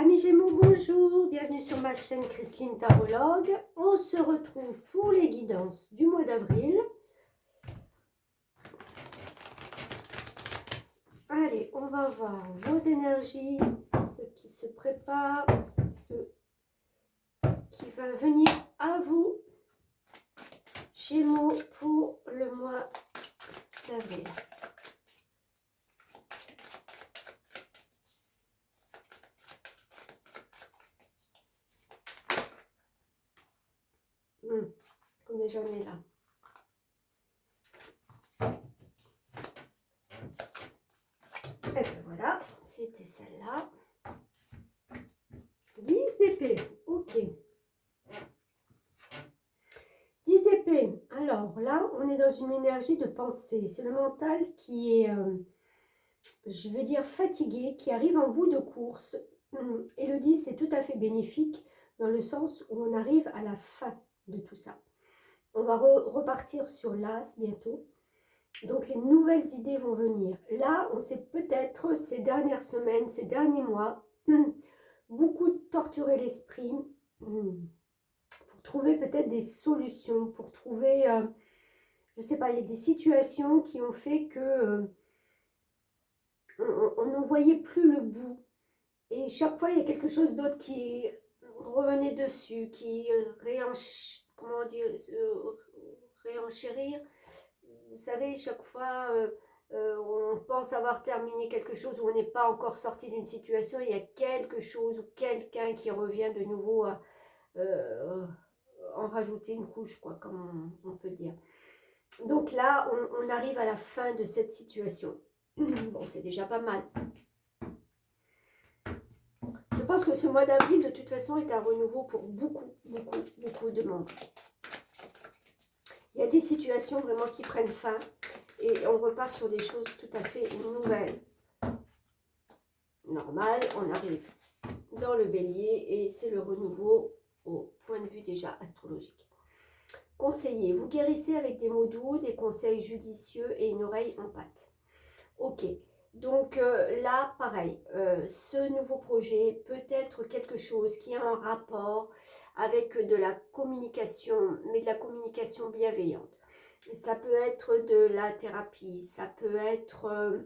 Amis Gémeaux, bonjour, bienvenue sur ma chaîne Chrisline Tarologue. On se retrouve pour les guidances du mois d'avril. Allez, on va voir vos énergies, ce qui se prépare, ce qui va venir à vous, Gémeaux, pour le mois d'avril. Combien j'en ai là? Et bien voilà, c'était celle-là. 10 d'épée, ok. 10 d'épée, alors là, on est dans une énergie de pensée. C'est le mental qui est, je veux dire, fatigué, qui arrive en bout de course. Et le 10, c'est tout à fait bénéfique dans le sens où on arrive à la fin de tout ça. On va repartir sur l'As bientôt. Donc, les nouvelles idées vont venir. Là, on s'est peut-être, ces dernières semaines, ces derniers mois, beaucoup torturé l'esprit pour trouver peut-être des solutions, pour trouver, je ne sais pas, il y a des situations qui ont fait que on n'en voyait plus le bout. Et chaque fois, il y a quelque chose d'autre qui revenait dessus, qui réenchérir. Vous savez, chaque fois, on pense avoir terminé quelque chose ou on n'est pas encore sorti d'une situation, il y a quelque chose ou quelqu'un qui revient de nouveau à en rajouter une couche, quoi, comme on peut dire. Donc là, on arrive à la fin de cette situation. Bon, c'est déjà pas mal. Je pense que ce mois d'avril, de toute façon, est un renouveau pour beaucoup de monde. Il y a des situations vraiment qui prennent fin et on repart sur des choses tout à fait nouvelles. Normal, on arrive dans le bélier et c'est le renouveau au point de vue déjà astrologique. Conseiller, vous guérissez avec des mots doux, des conseils judicieux et une oreille en pâte. Ok, donc là, pareil, ce nouveau projet peut être quelque chose qui a un rapport avec de la communication, mais de la communication bienveillante. Ça peut être de la thérapie, ça peut être...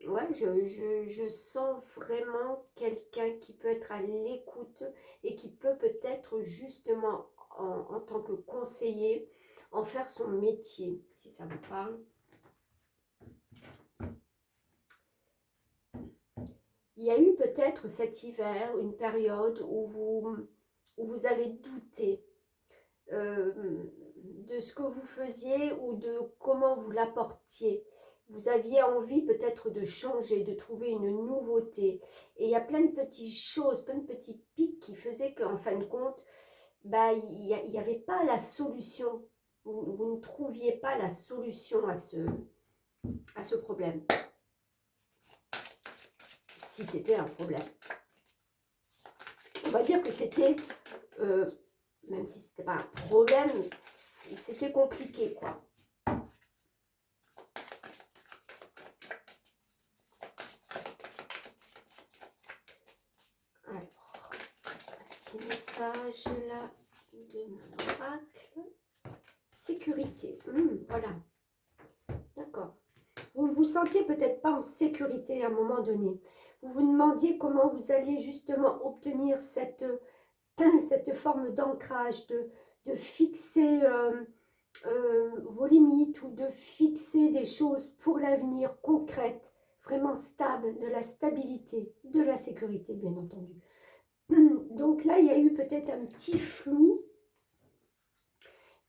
ouais, je sens vraiment quelqu'un qui peut être à l'écoute et qui peut peut-être justement en tant que conseiller en faire son métier, si ça vous parle. Il y a eu peut-être cet hiver une période où vous avez douté de ce que vous faisiez ou de comment vous l'apportiez. Vous aviez envie peut-être de changer, de trouver une nouveauté. Et il y a plein de petites choses, plein de petits pics qui faisaient qu'en fin de compte, bah, il n'y avait pas la solution. Vous ne trouviez pas la solution à ce problème. Si c'était un problème. On va dire que c'était, même si c'était pas un problème, c'était compliqué, quoi. Alors, un petit message là de mon oracle. Sécurité. Voilà. D'accord. Vous ne vous sentiez peut-être pas en sécurité à un moment donné. Vous vous demandiez comment vous alliez justement obtenir cette forme d'ancrage, de fixer vos limites ou de fixer des choses pour l'avenir concrètes, vraiment stables, de la stabilité, de la sécurité bien entendu. Donc là, il y a eu peut-être un petit flou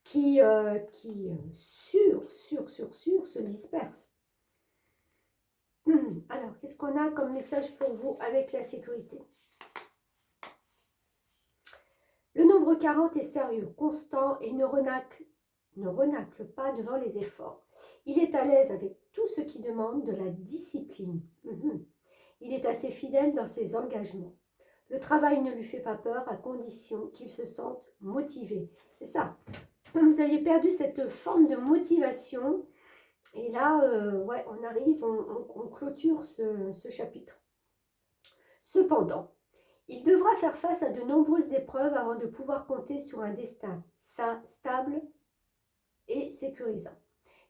qui se disperse. Alors, qu'est-ce qu'on a comme message pour vous avec la sécurité? Le nombre 40 est sérieux, constant et ne renacle pas devant les efforts. Il est à l'aise avec tout ce qui demande de la discipline. Il est assez fidèle dans ses engagements. Le travail ne lui fait pas peur à condition qu'il se sente motivé. C'est ça. Vous aviez perdu cette forme de motivation. Et là, ouais, on arrive, on clôture ce chapitre. Cependant, Il devra faire face à de nombreuses épreuves avant de pouvoir compter sur un destin stable et sécurisant.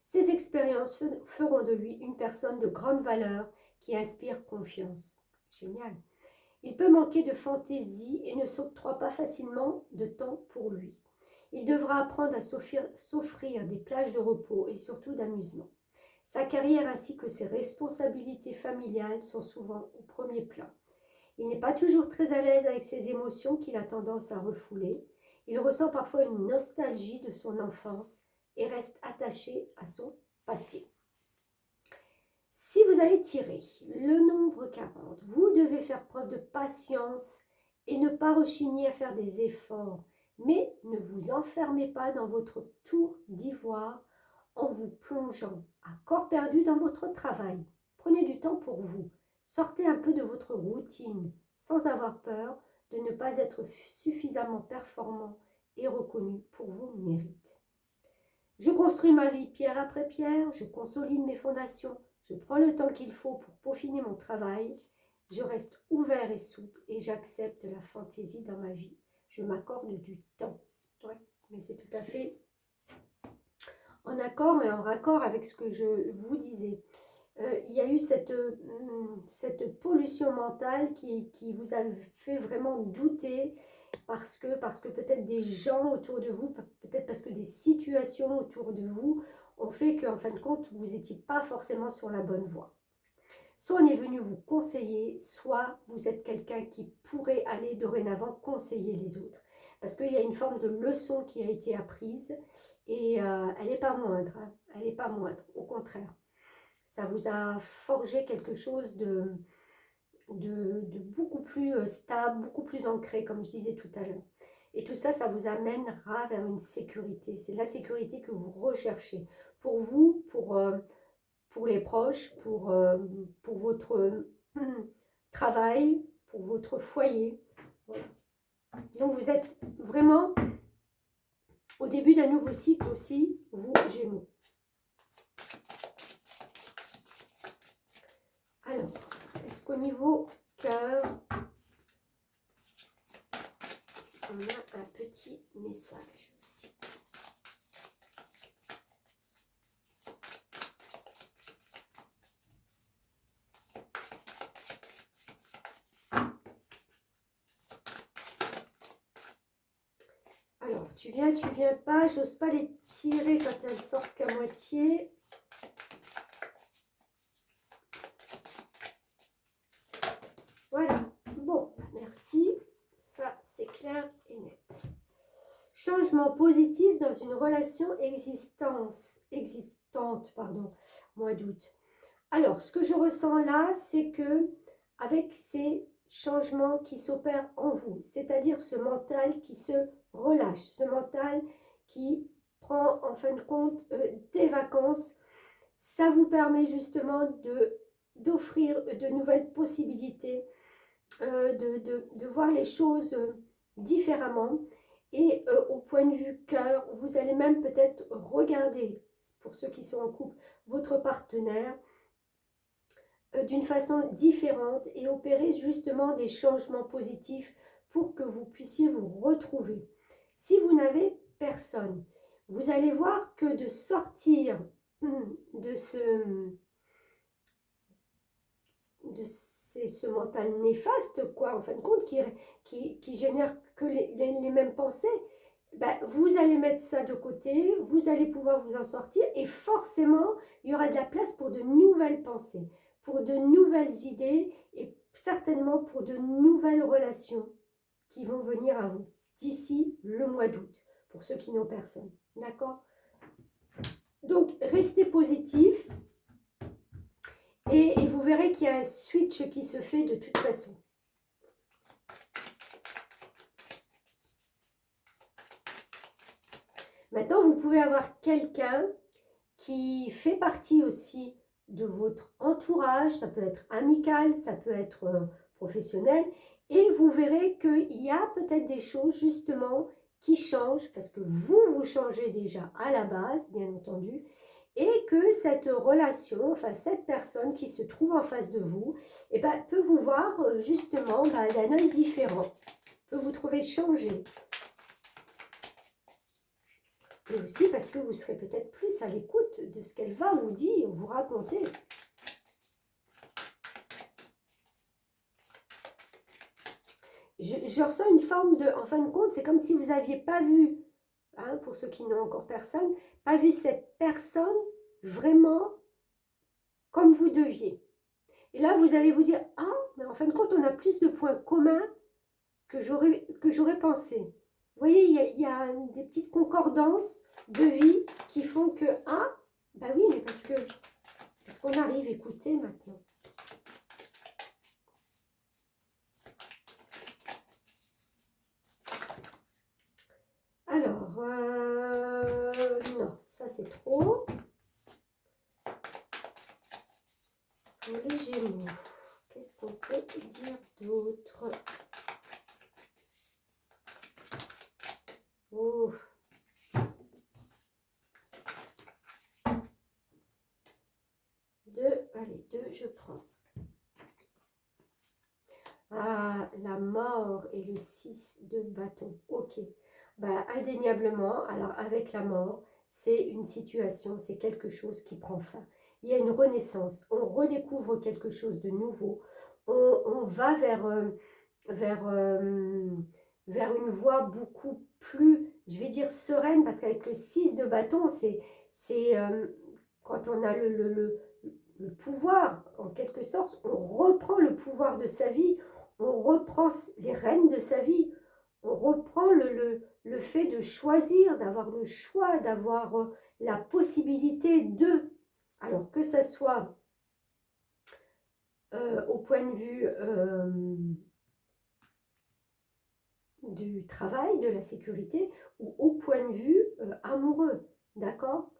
Ces expériences feront de lui une personne de grande valeur qui inspire confiance. Génial. Il peut manquer de fantaisie et ne s'octroie pas facilement de temps pour lui. Il devra apprendre à s'offrir des plages de repos et surtout d'amusement. Sa carrière ainsi que ses responsabilités familiales sont souvent au premier plan. Il n'est pas toujours très à l'aise avec ses émotions qu'il a tendance à refouler. Il ressent parfois une nostalgie de son enfance et reste attaché à son passé. Si vous avez tiré le nombre 40, vous devez faire preuve de patience et ne pas rechigner à faire des efforts, mais ne vous enfermez pas dans votre tour d'ivoire en vous plongeant à corps perdu dans votre travail. Prenez du temps pour vous, sortez un peu de votre routine sans avoir peur de ne pas être suffisamment performant et reconnu pour vos mérites. Je construis ma vie pierre après pierre, je consolide mes fondations, je prends le temps qu'il faut pour peaufiner mon travail, je reste ouvert et souple et j'accepte la fantaisie dans ma vie. Je m'accorde du temps. Ouais, mais c'est tout à fait en accord et en raccord avec ce que je vous disais. Il y a eu cette pollution mentale qui vous a fait vraiment douter parce que peut-être des gens autour de vous, peut-être parce que des situations autour de vous ont fait qu'en fin de compte, vous n'étiez pas forcément sur la bonne voie. Soit on est venu vous conseiller, soit vous êtes quelqu'un qui pourrait aller dorénavant conseiller les autres. Parce qu'il y a une forme de leçon qui a été apprise et elle n'est pas moindre. Hein, elle n'est pas moindre, au contraire. Ça vous a forgé quelque chose de beaucoup plus stable, beaucoup plus ancré, comme je disais tout à l'heure. Et tout ça, ça vous amènera vers une sécurité. C'est la sécurité que vous recherchez. Pour vous, pour les proches, pour votre travail, pour votre foyer. Voilà. Donc vous êtes vraiment au début d'un nouveau cycle aussi, vous Gémeaux. Alors, est-ce qu'au niveau cœur, on a un petit message aussi? Alors, tu viens pas, j'ose pas les tirer quand elles sortent qu'à moitié. Voilà, bon, merci, ça c'est clair et net. Changement positif dans une relation existante, mois d'août. Alors, ce que je ressens là, c'est que avec ces changements qui s'opèrent en vous, c'est-à-dire ce mental qui se relâche, ce mental qui prend en fin de compte des vacances, ça vous permet justement d'offrir de nouvelles possibilités, de voir les choses différemment. Et au point de vue cœur, vous allez même peut-être regarder, pour ceux qui sont en couple, votre partenaire d'une façon différente et opérer justement des changements positifs pour que vous puissiez vous retrouver. Si vous n'avez personne, vous allez voir que de sortir de ce mental néfaste, quoi, en fin de compte, qui génère que les mêmes pensées, ben, vous allez mettre ça de côté, vous allez pouvoir vous en sortir et forcément, il y aura de la place pour de nouvelles pensées, pour de nouvelles idées et certainement pour de nouvelles relations qui vont venir à vous d'ici le mois d'août, pour ceux qui n'ont personne. D'accord? Donc, restez positif. Et vous verrez qu'il y a un switch qui se fait de toute façon. Maintenant, vous pouvez avoir quelqu'un qui fait partie aussi de votre entourage. Ça peut être amical, ça peut être professionnel. Et vous verrez qu'il y a peut-être des choses justement qui changent parce que vous changez déjà à la base, bien entendu. et que cette relation, enfin cette personne qui se trouve en face de vous, eh ben, peut vous voir justement d'un œil différent, peut vous trouver changé. Et aussi parce que vous serez peut-être plus à l'écoute de ce qu'elle va vous dire, vous raconter. Je ressens une forme de, en fin de compte, c'est comme si vous n'aviez pas vu, hein, pour ceux qui n'ont encore personne, pas vu cette personne vraiment comme vous deviez. Et là, vous allez vous dire, ah, mais en fin de compte, on a plus de points communs que j'aurais pensé. Vous voyez, il y a des petites concordances de vie qui font que, ah, bah oui, mais parce qu'on arrive à écouter maintenant. Alors, non, ça c'est trop. Pour les Gémeaux, qu'est-ce qu'on peut dire d'autre? Oh. Allez, deux, je prends. Ah, la mort et le 6 de bâton. Ok. Bah, indéniablement, alors avec la mort, c'est une situation, c'est quelque chose qui prend fin. Il y a une renaissance, on redécouvre quelque chose de nouveau. On va vers une voie beaucoup plus, je vais dire, sereine, parce qu'avec le 6 de bâton, c'est quand on a le pouvoir, en quelque sorte, on reprend le pouvoir de sa vie, on reprend les rênes de sa vie, on reprend le fait de choisir, d'avoir le choix, d'avoir la possibilité de, alors que ça soit au point de vue du travail, de la sécurité, ou au point de vue amoureux, d'accord?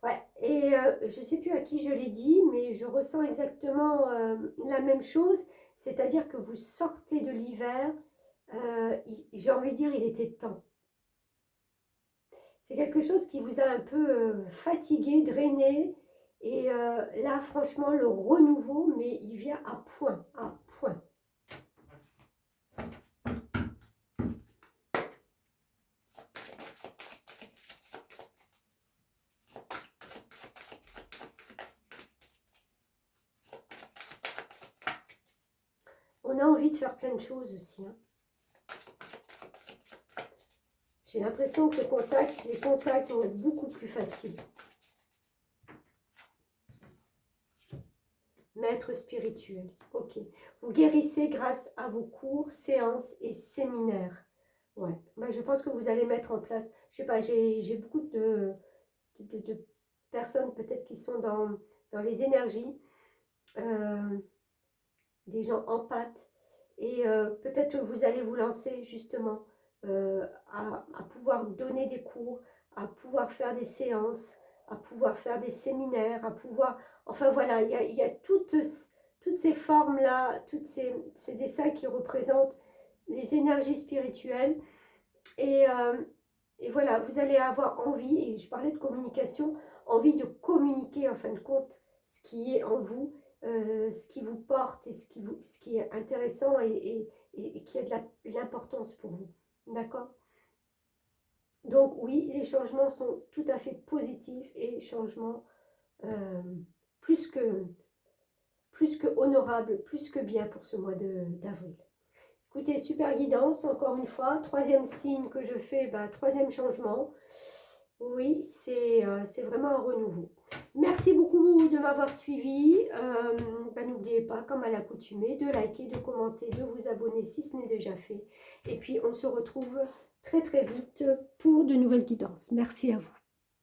Ouais, et je ne sais plus à qui je l'ai dit, mais je ressens exactement la même chose, c'est-à-dire que vous sortez de l'hiver, j'ai envie de dire, il était temps. C'est quelque chose qui vous a un peu fatigué, drainé, et là, franchement, le renouveau, mais il vient à point, à point. On a envie de faire plein de choses aussi, hein. J'ai l'impression que les contacts vont être beaucoup plus faciles. Maître spirituel, ok. Vous guérissez grâce à vos cours, séances et séminaires. Ouais, bah, je pense que vous allez mettre en place, je sais pas, j'ai beaucoup de personnes peut-être qui sont dans les énergies, des gens empathes, et peut-être que vous allez vous lancer justement à pouvoir donner des cours, à pouvoir faire des séances, à pouvoir faire des séminaires, à pouvoir... Enfin voilà, il y a toutes ces formes-là, ces dessins qui représentent les énergies spirituelles. Et voilà, vous allez avoir envie, et je parlais de communication, envie de communiquer en fin de compte ce qui est en vous, ce qui vous porte et ce qui est intéressant et qui a de l'importance pour vous. D'accord? Donc oui, les changements sont tout à fait positifs et changements euh, plus que honorables, plus que bien pour ce mois d'avril. Écoutez, super guidance, encore une fois. Troisième signe que je fais, bah, troisième changement. Oui, c'est vraiment un renouveau. Merci beaucoup de m'avoir suivi. N'oubliez pas, comme à l'accoutumée, de liker, de commenter, de vous abonner si ce n'est déjà fait. Et puis, on se retrouve très très vite pour de nouvelles guidances. Merci à vous.